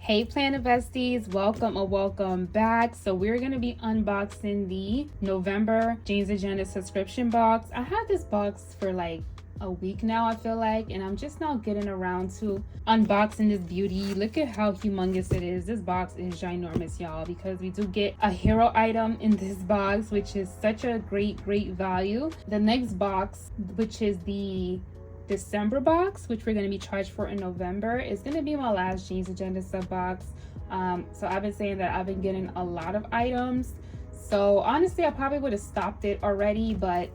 Hey Planet Besties, welcome back. So we're going to be unboxing the November Jane's Agenda subscription box. I had this box for like a week now, I feel like, and I'm just now getting around to unboxing this beauty. Look at how humongous it is. This box is ginormous, y'all, because we do get a hero item in this box, which is such a great value. The next box, which is the December box, which we're going to be charged for in November, is going to be my last Jane's Agenda sub box. So I've been saying that I've been getting a lot of items, so honestly I probably would have stopped it already, but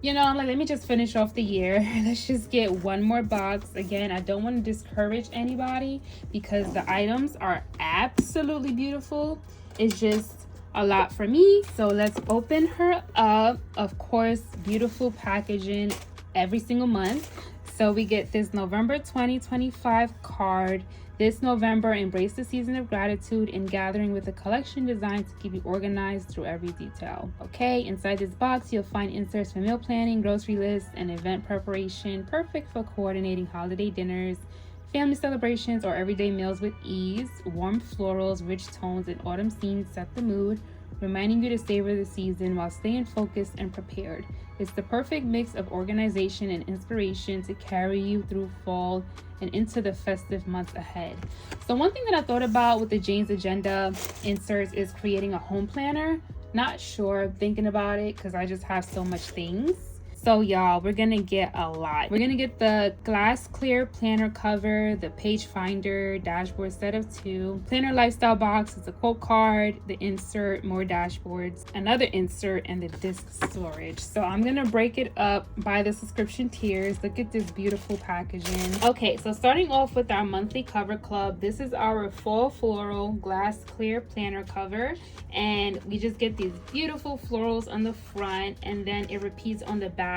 you know, I'm like, let me just finish off the year. Let's just get one more box. Again, I don't want to discourage anybody because the items are absolutely beautiful. It's just a lot for me. So let's open her up. Of course, beautiful packaging every single month. So we get this November 2025 card. This November, embrace the season of gratitude in gathering with a collection designed to keep you organized through every detail. Okay, inside this box, you'll find inserts for meal planning, grocery lists, and event preparation, perfect for coordinating holiday dinners, family celebrations, or everyday meals with ease. Warm florals, rich tones, and autumn scenes set the mood, reminding you to savor the season while staying focused and prepared. It's the perfect mix of organization and inspiration to carry you through fall and into the festive months ahead. So one thing that I thought about with the Jane's Agenda inserts is creating a home planner. Not sure, thinking about it because I just have so much things. So y'all, we're gonna get a lot. We're gonna get the glass clear planner cover, the page finder, dashboard set of 2, planner lifestyle box, it's a quote card, the insert, more dashboards, another insert, and the disc storage. So I'm gonna break it up by the subscription tiers. Look at this beautiful packaging. Okay, so starting off with our monthly cover club, this is our fall floral glass clear planner cover, and we just get these beautiful florals on the front, and then it repeats on the back.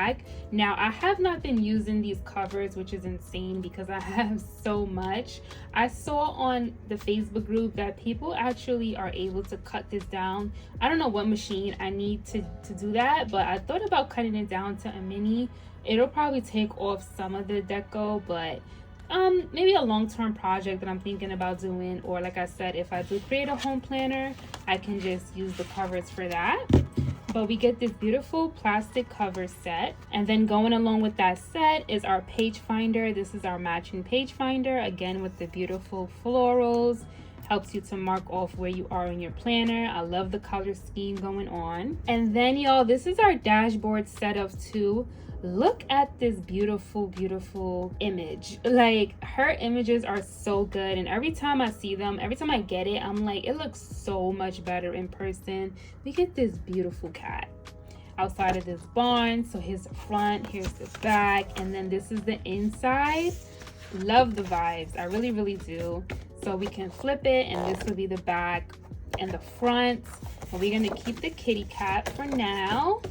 Now I have not been using these covers, which is insane because I have so much. I saw on the Facebook group that people actually are able to cut this down. I don't know what machine I need to do that, but I thought about cutting it down to a mini. It'll probably take off some of the deco, but maybe a long-term project that I'm thinking about doing, or like I said, if I do create a home planner, I can just use the covers for that. But we get this beautiful plastic cover set, and then going along with that set is our page finder. This is our matching page finder, again with the beautiful florals. Helps you to mark off where you are in your planner. I love the color scheme going on. And then y'all, this is our dashboard set of 2. Look at this beautiful image. Like, her images are so good, and every time I see them, every time I get it, I'm like, it looks so much better in person. We get this beautiful cat outside of this barn. So here's the front, here's the back, and then this is the inside. Love the vibes, I really do. So we can flip it, and this will be the back and the front. But we're gonna keep the kitty cat for now.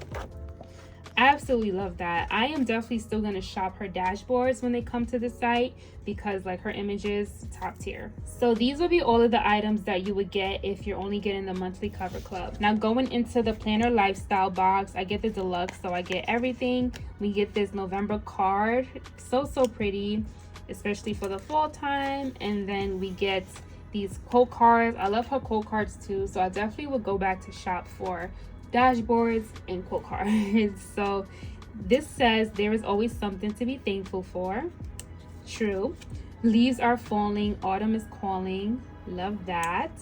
Absolutely love that. I am definitely still going to shop her dashboards when they come to the site because like her images, top tier. So these will be all of the items that you would get if you're only getting the monthly cover club. Now going into the planner lifestyle box, I get the deluxe, so I get everything. We get this November card, so pretty, especially for the fall time. And then we get these quote cards. I love her quote cards too, so I definitely would go back to shop for dashboards and quote cards. So this says there is always something to be thankful for. True. Leaves are falling, autumn is calling. Love that.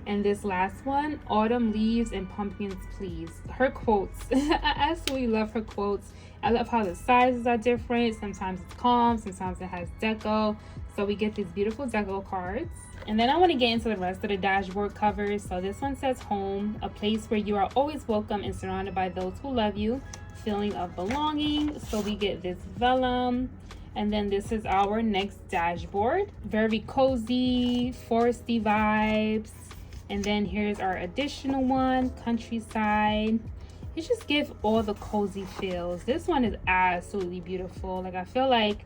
And this last one, autumn leaves and pumpkins please. Her quotes, I absolutely love her quotes. I love how the sizes are different. Sometimes it's calm, sometimes it has deco. So we get these beautiful deco cards. And then I want to get into the rest of the dashboard covers. So this one says home, a place where you are always welcome and surrounded by those who love you, feeling of belonging. So we get this vellum. And then this is our next dashboard, very cozy, foresty vibes. And then here's our additional one, countryside. It just gives all the cozy feels. This one is absolutely beautiful. Like, I feel like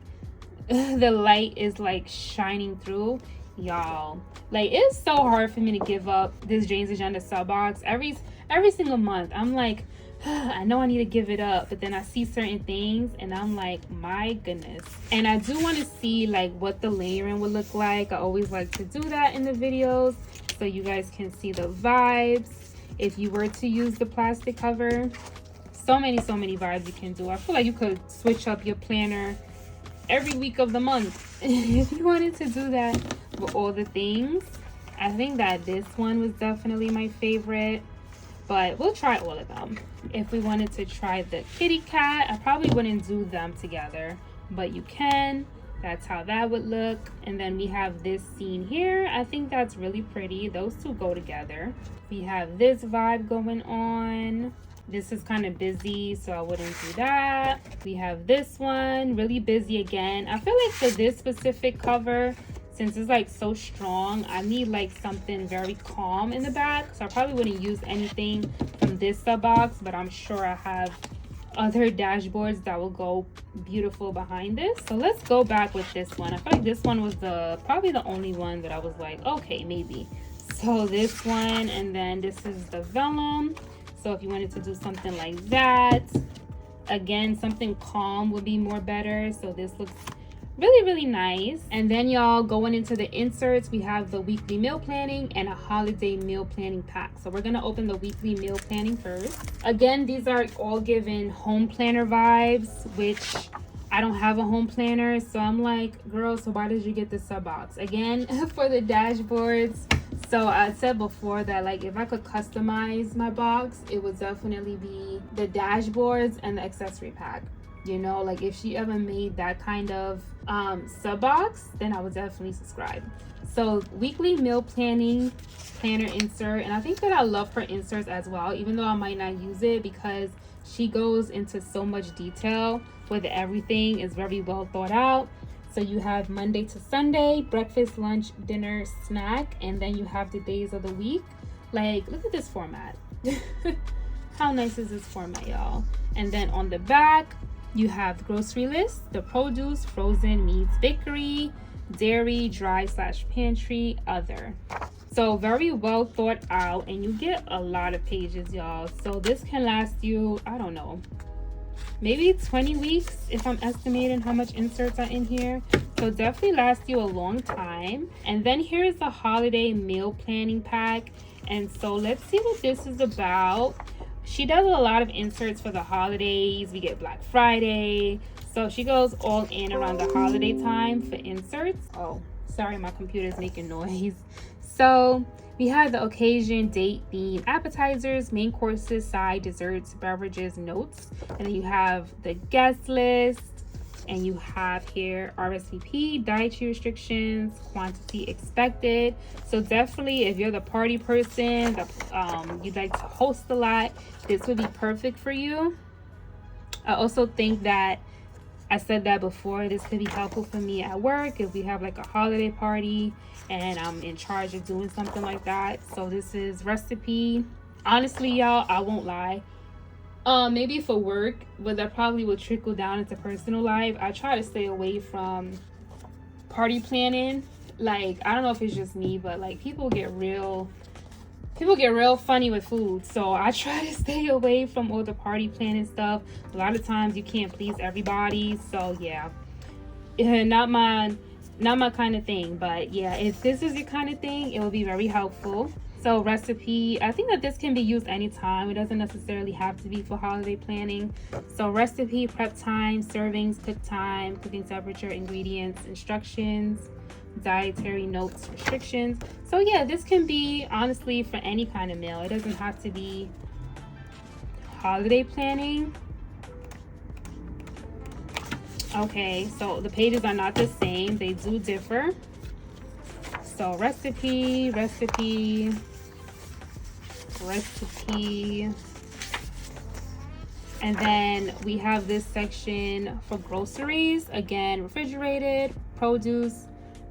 the light is like shining through. Y'all, like, it's so hard for me to give up this Jane's Agenda sub box every single month. I'm like, I know I need to give it up, but then I see certain things and I'm like, my goodness. And I do want to see like what the layering would look like. I always like to do that in the videos so you guys can see the vibes if you were to use the plastic cover. So many vibes you can do. I feel like you could switch up your planner every week of the month if you wanted to do that with all the things. I think that this one was definitely my favorite, but we'll try all of them. If we wanted to try the kitty cat, I probably wouldn't do them together, but you can. That's how that would look. And then we have this scene here. I think that's really pretty. Those two go together. We have this vibe going on. This is kind of busy, so I wouldn't do that. We have this one, really busy again. I feel like for this specific cover, since it's like so strong, I need like something very calm in the back. So I probably wouldn't use anything from this sub box, but I'm sure I have other dashboards that will go beautiful behind this. So let's go back with this one. I feel like this one was probably the only one that I was like, okay, maybe. So this one, and then this is the vellum. So if you wanted to do something like that, again, something calm would be more better. So this looks really nice. And then y'all, going into the inserts, we have the weekly meal planning and a holiday meal planning pack. So we're gonna open the weekly meal planning first. Again, these are all given home planner vibes, which I don't have a home planner, so I'm like, girl, so why did you get the sub box? Again, for the dashboards. So I said before that like if I could customize my box, it would definitely be the dashboards and the accessory pack. You know, like if she ever made that kind of sub box, then I would definitely subscribe. So weekly meal planning planner insert, and I think that I love her inserts as well, even though I might not use it, because she goes into so much detail with everything. Is very well thought out. So you have Monday to Sunday, breakfast, lunch, dinner, snack, and then you have the days of the week. Like, look at this format. How nice is this format, y'all? And then on the back, you have the grocery list, the produce, frozen meats, bakery, dairy, dry/pantry, other. So very well thought out, and you get a lot of pages, y'all. So this can last you, I don't know, maybe 20 weeks if I'm estimating how much inserts are in here. So definitely last you a long time. And then here's the holiday meal planning pack. And so let's see what this is about. She does a lot of inserts for the holidays. We get Black Friday. So she goes all in around the holiday time for inserts. Oh, sorry, my computer is making noise. So we have the occasion, date, theme, appetizers, main courses, side, desserts, beverages, notes. And then you have the guest list. And you have here RSVP, dietary restrictions, quantity expected. So definitely if you're the party person, that you'd like to host a lot, this would be perfect for you. I also think that, I said that before, this could be helpful for me at work if we have like a holiday party and I'm in charge of doing something like that. So this is recipe. Honestly, y'all, I won't lie. Maybe for work, but that probably will trickle down into personal life. I try to stay away from party planning. Like, I don't know if it's just me, but like people get real funny with food. So I try to stay away from all the party planning stuff. A lot of times you can't please everybody. So yeah, not my kind of thing. But yeah, if this is your kind of thing, it will be very helpful. So recipe, I think that this can be used anytime. It doesn't necessarily have to be for holiday planning. So recipe, prep time, servings, cook time, cooking temperature, ingredients, instructions, dietary notes, restrictions. So yeah, this can be honestly for any kind of meal. It doesn't have to be holiday planning. Okay, so the pages are not the same. They do differ. So recipe, and then we have this section for groceries. Again, refrigerated, produce,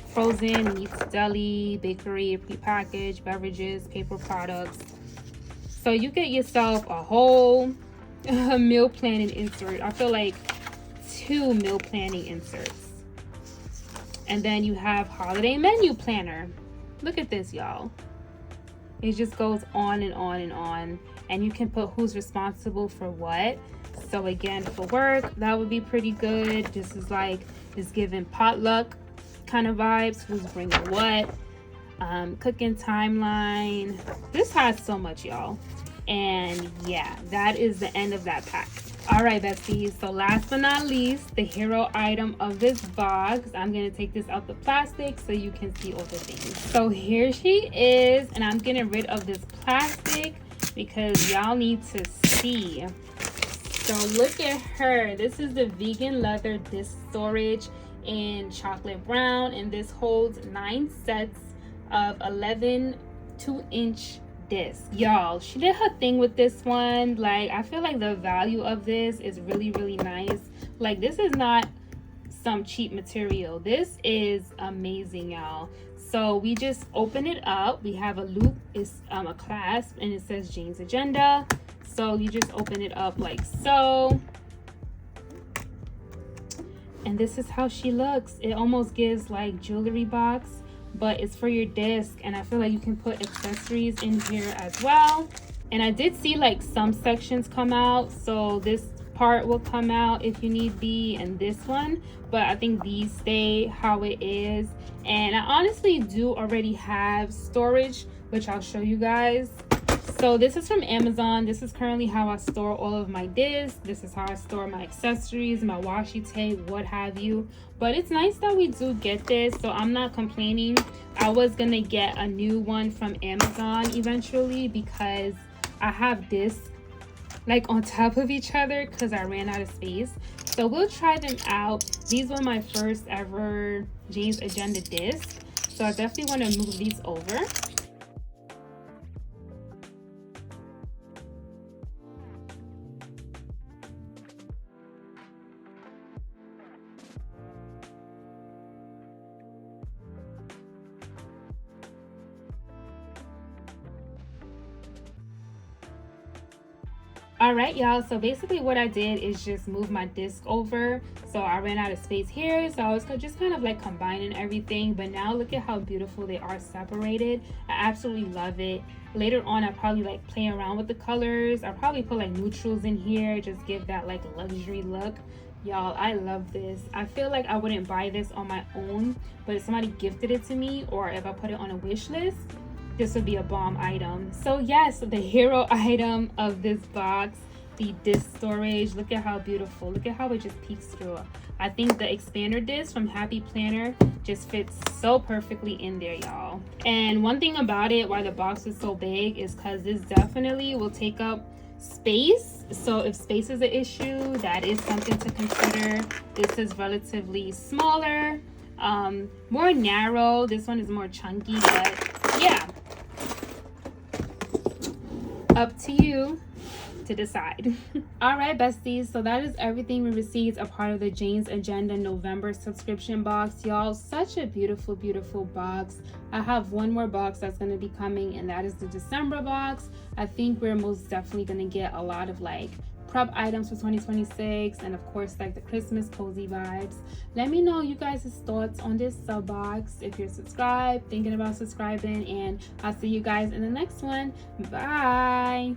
frozen, meats, deli, bakery, prepackaged, beverages, paper products. So you get yourself a whole meal planning insert. I feel like 2 meal planning inserts. And then you have holiday menu planner. Look at this, y'all. It just goes on and on and on. and you can put who's responsible for what. So again, for work, that would be pretty good. This is like, it's giving potluck kind of vibes. Who's bringing what? Cooking timeline. This has so much, y'all. And yeah, that is the end of that pack. All right, besties, so last but not least, the hero item of this box. I'm gonna take this out the plastic so you can see all the things. So here she is, and I'm getting rid of this plastic because y'all need to see. So look at her. This is the vegan leather disc storage in chocolate brown, and this holds 9 sets of 11 2-inch discs. Y'all, she did her thing with this one. Like, I feel like the value of this is really, really nice. Like, this is not some cheap material. This is amazing, y'all. So we just open it up. We have a loop, it's a clasp, and it says Jane's Agenda. So you just open it up like so, and this is how she looks. It almost gives like jewelry box, but it's for your disc, and I feel like you can put accessories in here as well. And I did see like some sections come out, so this part will come out if you need be, and this one, but I think these stay how it is. And I honestly do already have storage, which I'll show you guys. So this is from Amazon. This is currently how I store all of my discs. This is how I store my accessories, my washi tape, what have you. But it's nice that we do get this, so I'm not complaining. I was gonna get a new one from Amazon eventually because I have discs like on top of each other because I ran out of space. So we'll try them out. These were my first ever Jane's Agenda disc, so I definitely want to move these over. All right, y'all, so basically what I did is just move my disc over. So I ran out of space here, so I was just kind of like combining everything, but now look at how beautiful they are separated. I absolutely love it. Later on, I'll probably like play around with the colors. I'll probably put like neutrals in here, just give that like luxury look. Y'all, I love this. I feel like I wouldn't buy this on my own, but if somebody gifted it to me or if I put it on a wish list, this would be a bomb item. So yes, the hero item of this box, the disc storage. Look at how beautiful. Look at how it just peeks through. I think the expander disc from Happy Planner just fits so perfectly in there, y'all. And one thing about it, why the box is so big, is because this definitely will take up space. So if space is an issue, that is something to consider. This is relatively smaller, more narrow. This one is more chunky, but yeah, up to you to decide. All right, besties, so that is everything we received a part of the Jane's Agenda November subscription box, y'all. Such a beautiful, beautiful box. I have one more box that's going to be coming, and that is the December box. I think we're most definitely going to get a lot of like prep items for 2026, and of course like the Christmas cozy vibes. Let me know you guys' thoughts on this sub box. If you're subscribed, thinking about subscribing, and I'll see you guys in the next one. Bye.